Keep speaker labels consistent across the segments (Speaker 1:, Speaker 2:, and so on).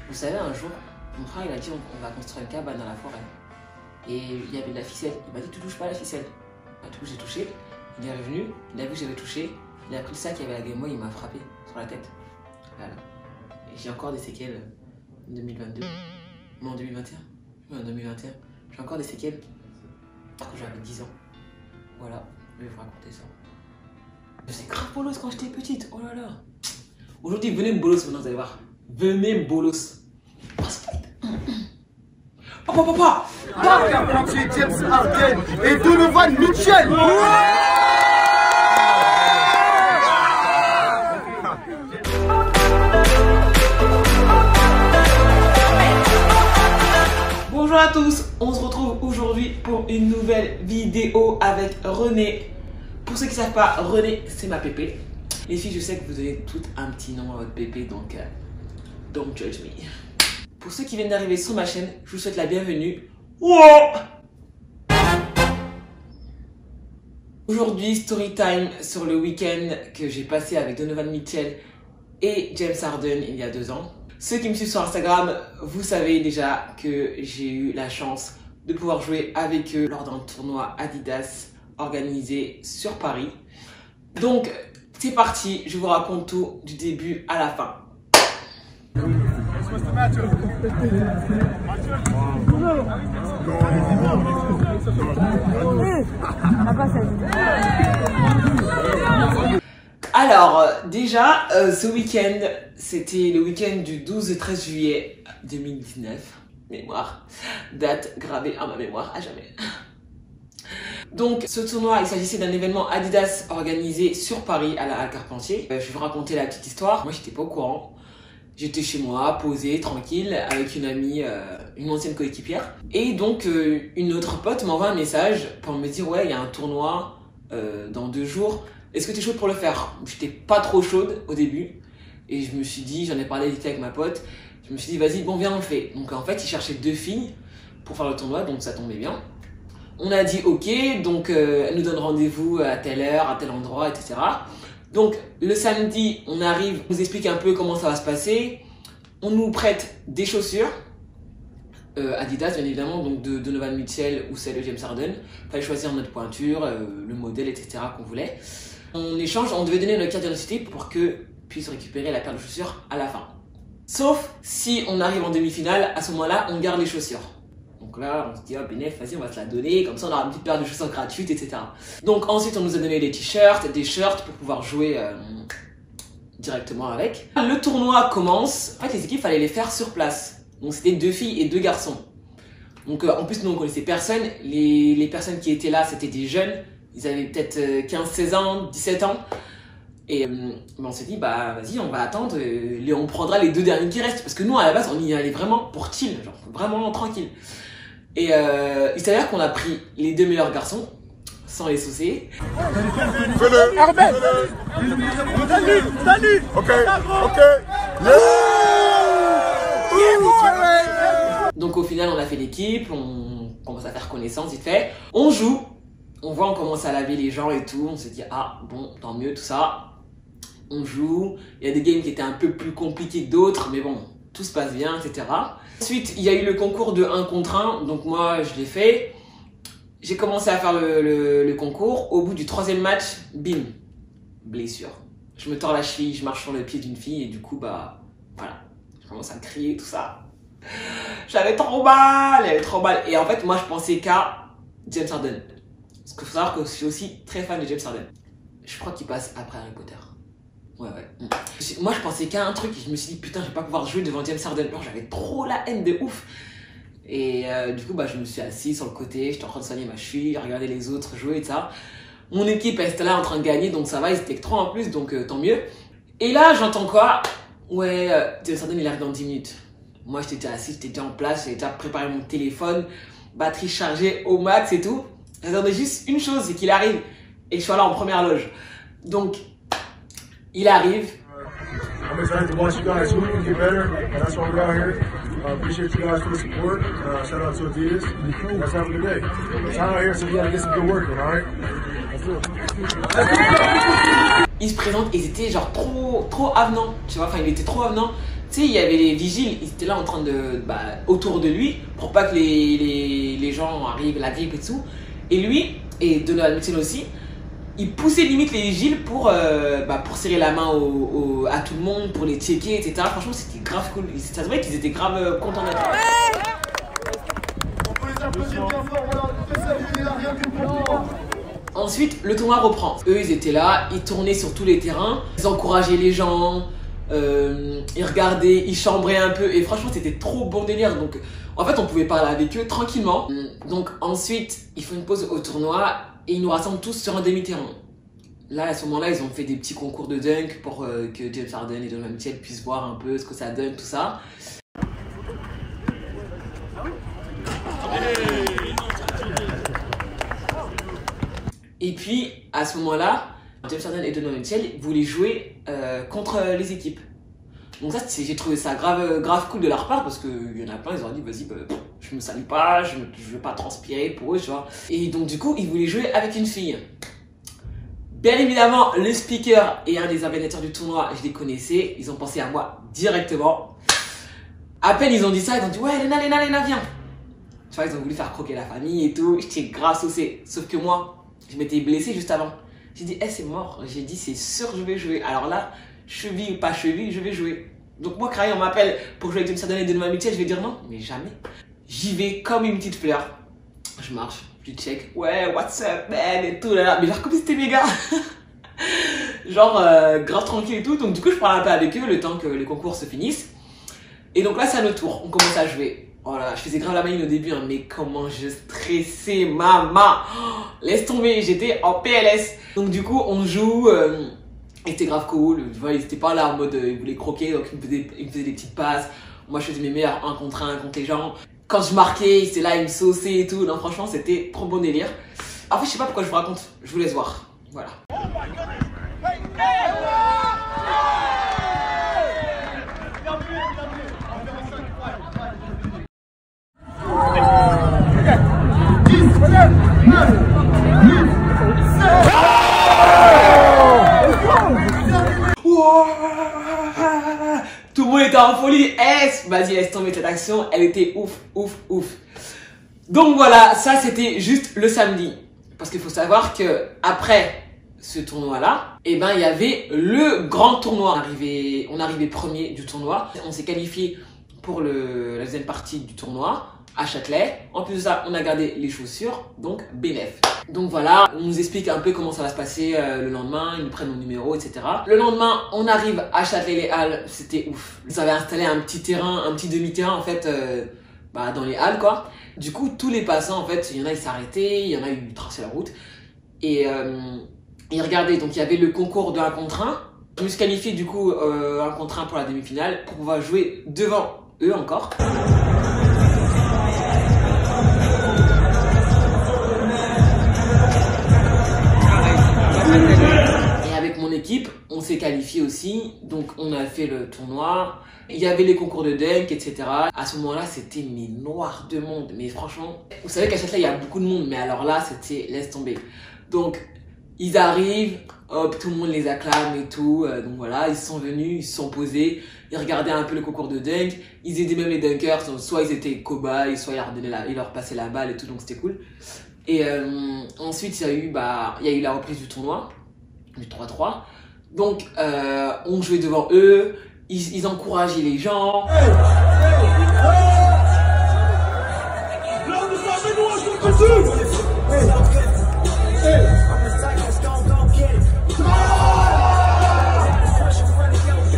Speaker 1: Vous savez, un jour, mon frère il a dit on va construire une cabane dans la forêt. Et il y avait de la ficelle. Il m'a dit tu touches pas à la ficelle. Du coup j'ai touché. Il est revenu, il a vu que j'avais touché. Il a pris le sac, il y avait la Game Boy, il m'a frappé sur la tête. Voilà. Et j'ai encore des séquelles en 2022. Non, en 2021. Oui, en 2021. J'ai encore des séquelles. Parce que j'avais 10 ans. Voilà, je vais vous raconter ça. C'est grave bolos quand j'étais petite. Oh là là. Aujourd'hui, venez me bolos maintenant, vous allez voir. Venez me bolos. Papa, papa!
Speaker 2: James Harden et Donovan Mitchell.
Speaker 1: Bonjour à tous, on se retrouve aujourd'hui pour une nouvelle vidéo avec René. Pour ceux qui ne savent pas, René, c'est ma pépé. Les filles, je sais que vous donnez toutes un petit nom à votre pépé, donc don't judge me. Pour ceux qui viennent d'arriver sur ma chaîne, je vous souhaite la bienvenue. Wow! Aujourd'hui, story time sur le week-end que j'ai passé avec Donovan Mitchell et James Harden il y a 2 ans. Ceux qui me suivent sur Instagram, vous savez déjà que j'ai eu la chance de pouvoir jouer avec eux lors d'un tournoi Adidas organisé sur Paris. Donc, c'est parti, je vous raconte tout du début à la fin. Alors, déjà, ce week-end, c'était le week-end du 12 et 13 juillet 2019. Mémoire, date gravée à ma mémoire à jamais. Donc, ce tournoi, il s'agissait d'un événement Adidas organisé sur Paris à la Carpentier. Je vais vous raconter la petite histoire. Moi, j'étais pas au courant. J'étais chez moi, posée, tranquille, avec une amie, une ancienne coéquipière. Et donc, une autre pote m'envoie un message pour me dire « Ouais, il y a un tournoi dans 2 jours. Est-ce que tu es chaude pour le faire ?» J'étais pas trop chaude au début. Et je me suis dit, j'en ai parlé vite avec ma pote. Je me suis dit, vas-y, bon, viens, on le fait. Donc, en fait, il cherchait 2 filles pour faire le tournoi, donc ça tombait bien. On a dit ok, donc elle nous donne rendez-vous à telle heure, à tel endroit, etc. Donc le samedi, on arrive, on nous explique un peu comment ça va se passer. On nous prête des chaussures, Adidas bien évidemment, donc de Donovan Mitchell ou celle de James Harden. Il fallait choisir notre pointure, le modèle, etc. qu'on voulait. En échange, on devait donner notre carte d'identité pour que puisse récupérer la paire de chaussures à la fin. Sauf si on arrive en demi-finale, à ce moment-là, on garde les chaussures. Donc là, on se dit, oh bénéf, vas-y, on va se la donner, comme ça on aura une petite paire de chaussures gratuites, etc. Donc ensuite, on nous a donné des t-shirts, des shirts pour pouvoir jouer directement avec. Le tournoi commence. En fait, les équipes, fallait les faire sur place. Donc c'était 2 filles et 2 garçons. Donc en plus, nous, on connaissait personne. Les personnes qui étaient là, c'était des jeunes. Ils avaient peut-être 15-16 ans, 17 ans. Et on s'est dit, bah vas-y, on va attendre, on prendra les 2 derniers qui restent. Parce que nous, à la base, on y allait vraiment pour chill, genre vraiment tranquille. Et il s'avère qu'on a pris les 2 meilleurs garçons, sans les saucer.
Speaker 2: Arben! Salut! Ok.
Speaker 1: Donc au final, on a fait l'équipe, on commence à faire connaissance vite fait. On joue, on voit, on commence à laver les gens et tout. On se dit, ah bon, tant mieux, tout ça. On joue, il y a des games qui étaient un peu plus compliqués que d'autres, mais bon, tout se passe bien, etc. Ensuite, il y a eu le concours de 1 contre 1, donc moi, je l'ai fait. J'ai commencé à faire le concours. Au bout du 3e match, bim, blessure. Je me tords la cheville, je marche sur le pied d'une fille et du coup, bah, voilà. Je commence à crier, tout ça. J'avais trop mal. Et en fait, moi, je pensais qu'à James Harden. Parce qu'il faut savoir que je suis aussi très fan de James Harden. Je crois qu'il passe après Harry Potter. Ouais. Moi, je pensais qu'à un truc et je me suis dit, putain, je vais pas pouvoir jouer devant James Harden. Alors, j'avais trop la haine de ouf. Et du coup, bah, je me suis assis sur le côté, j'étais en train de soigner ma cheville, regarder les autres jouer et ça. Mon équipe, elle était là en train de gagner, donc ça va, ils étaient que 3 en plus, donc tant mieux. Et là, j'entends quoi? Ouais, James Harden, il arrive dans 10 minutes. Moi, j'étais déjà assis, j'étais déjà en place, j'avais déjà préparé mon téléphone, batterie chargée au max et tout. J'attendais juste une chose, c'est qu'il arrive et que je sois là en première loge. Donc, il arrive.
Speaker 2: I'm excited to watch you guys win and get better. That's why we're out here. Appreciate you guys for the support. Shout out to Adidas. Let's have a good day. It's out here, so we gotta get some good work in, all right?
Speaker 1: Il se présente et ils étaient genre trop avenants, tu vois, enfin il était trop avenant. Tu sais, il y avait les vigiles, ils étaient là en train de, autour de lui, pour pas que les gens arrivent, la grippe et tout. Et lui, et Donovan Mitchell aussi, ils poussaient limite les vigiles pour serrer la main à tout le monde, pour les checker, etc. Franchement, c'était grave cool. Ça se voyait qu'ils étaient grave contents d'être là.
Speaker 2: On peut les applaudir bien fort, voilà. Il n'y a rien que pour.
Speaker 1: Ensuite, le tournoi reprend. Eux, ils étaient là, ils tournaient sur tous les terrains, ils encourageaient les gens, ils regardaient, ils chambraient un peu. Et franchement, c'était trop bon délire. Donc, en fait, on pouvait parler avec eux tranquillement. Donc, ensuite, ils font une pause au tournoi et ils nous rassemblent tous sur un demi-terrain. Là, à ce moment-là, ils ont fait des petits concours de dunk pour que James Harden et Donovan Mitchell puissent voir un peu ce que ça donne, tout ça. Et puis, à ce moment-là, James Harden et Donovan Mitchell voulaient jouer contre les équipes. Donc ça, j'ai trouvé ça grave cool de leur part parce qu'il y en a plein, ils ont dit, vas-y, je me salis pas, je veux pas transpirer pour eux, tu vois. Et donc, du coup, ils voulaient jouer avec une fille. Bien évidemment, le speaker et un des organisateurs du tournoi, je les connaissais, ils ont pensé à moi directement. À peine ils ont dit ça, ils ont dit, ouais, Léna, viens. Tu vois, ils ont voulu faire croquer la famille et tout, j'étais grave saucé. Sauf que moi, je m'étais blessé juste avant. J'ai dit, c'est mort. J'ai dit, c'est sûr, je vais jouer. Alors là, cheville ou pas cheville, je vais jouer. Donc moi, quand on m'appelle pour jouer avec James Harden et Donovan Mitchell, je vais dire non, mais jamais. J'y vais comme une petite fleur. Je marche, je check. Ouais, what's up, man, et tout là. Mais genre, comme si c'était mes gars. Genre, grave tranquille et tout. Donc du coup, je parle un peu avec eux le temps que les concours se finissent. Et donc là, c'est à notre tour. On commence à jouer. Oh là là, je faisais grave la maline au début, hein, mais comment je stressais, maman. Oh, laisse tomber, j'étais en PLS. Donc du coup, on joue, et c'était grave cool. Tu vois, ils étaient pas là en mode, ils voulaient croquer, donc ils me faisaient des petites passes. Moi, je faisais mes meilleurs 1 contre 1 contre les gens. Quand je marquais, ils étaient là, ils me sauçaient et tout. Non, franchement, c'était trop bon délire. En fait, je sais pas pourquoi je vous raconte, je vous laisse voir. Voilà. Tout le monde était en folie. Vas-y, laisse tomber cette action. Elle était ouf. Donc voilà, ça c'était juste le samedi. Parce qu'il faut savoir que après ce tournoi-là, il y avait le grand tournoi. On arrivait premier du tournoi. On s'est qualifié pour la deuxième partie du tournoi à Châtelet. En plus de ça, on a gardé les chaussures, donc bénéf. Donc voilà, on nous explique un peu comment ça va se passer le lendemain, ils nous prennent nos numéros, etc. Le lendemain, on arrive à Châtelet-les-Halles, c'était ouf. Ils avaient installé un petit terrain, un petit demi-terrain en fait, dans les halles quoi. Du coup, tous les passants en fait, il y en a ils s'arrêtaient, il y en a ils traçaient la route. Et ils regardaient, donc il y avait le concours de 1 contre 1. Je me suis qualifié du coup 1 contre 1 pour la demi-finale pour pouvoir jouer devant eux encore. Et avec mon équipe, on s'est qualifié aussi, donc on a fait le tournoi. Il y avait les concours de dunk, etc. À ce moment-là, c'était noir de monde. Mais franchement, vous savez qu'à Châtelet, il y a beaucoup de monde, mais alors là, c'était laisse tomber. Donc, ils arrivent, hop, tout le monde les acclame et tout. Donc voilà, ils sont venus, ils se sont posés, ils regardaient un peu le concours de dunk. Ils aidaient même les dunkers, donc soit ils étaient cobayes, soit ils leur passaient la balle et tout, donc c'était cool. Et ensuite, il y a eu la reprise du tournoi, du 3-3. Donc, on jouait devant eux, ils encourageaient les gens.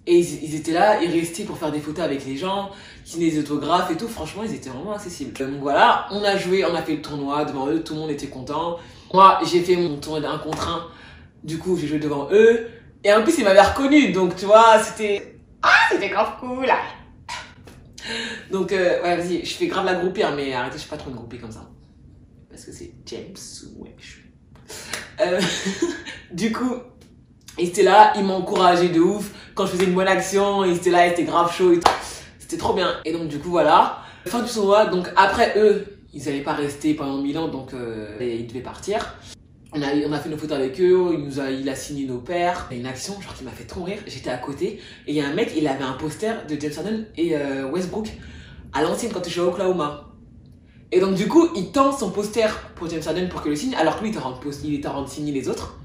Speaker 1: Et ils étaient là, ils restaient pour faire des photos avec les gens, signer des autographes et tout. Franchement, ils étaient vraiment accessibles. Donc voilà, on a joué, on a fait le tournoi devant eux, tout le monde était content. Moi, j'ai fait mon tournoi d'1 contre 1. Du coup, j'ai joué devant eux. Et en plus, ils m'avaient reconnu. Donc, tu vois, c'était grave cool. Donc, ouais, vas-y, je fais grave la groupie, hein, mais arrêtez, je suis pas trop une groupie comme ça. Parce que c'est James Wesh. Du coup, ils étaient là, ils m'ont encouragé de ouf. Quand je faisais une bonne action, ils étaient là, ils étaient grave chauds et tout. C'était trop bien. Et donc, du coup, voilà. Fin du tournoi, donc après eux, ils n'allaient pas rester pendant 1000 ans, donc ils devaient partir. On a fait nos photos avec eux, il a signé nos pères. Il y a une action genre qui m'a fait trop rire, j'étais à côté et il y a un mec, il avait un poster de James Harden et Westbrook à l'ancienne quand il jouait à Oklahoma. Et donc du coup, il tend son poster pour James Harden pour qu'il le signe, alors que lui il était en train de signer les autres.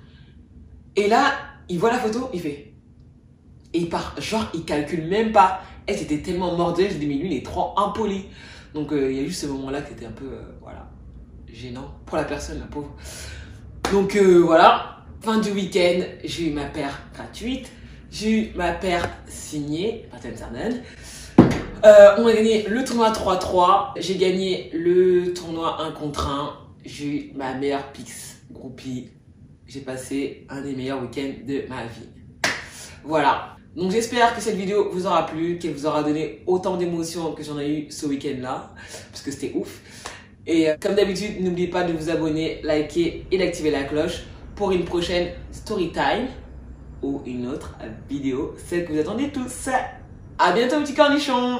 Speaker 1: Et là, il voit la photo, il fait... Et il part, genre il calcule même pas. Et c'était tellement mortel, je dis mais lui il est trop impoli. Donc il y a juste ce moment-là qui était un peu, voilà, gênant pour la personne, la pauvre. Donc voilà, fin du week-end, j'ai eu ma paire gratuite, j'ai eu ma paire signée par James Harden. On a gagné le tournoi 3-3, j'ai gagné le tournoi 1 contre 1, j'ai eu ma meilleure pix groupie, j'ai passé un des meilleurs week-ends de ma vie. Voilà, donc j'espère que cette vidéo vous aura plu, qu'elle vous aura donné autant d'émotions que j'en ai eu ce week-end-là, parce que c'était ouf. Et comme d'habitude, n'oubliez pas de vous abonner, liker et d'activer la cloche pour une prochaine story time ou une autre vidéo, celle que vous attendez tous. À bientôt, petits cornichons!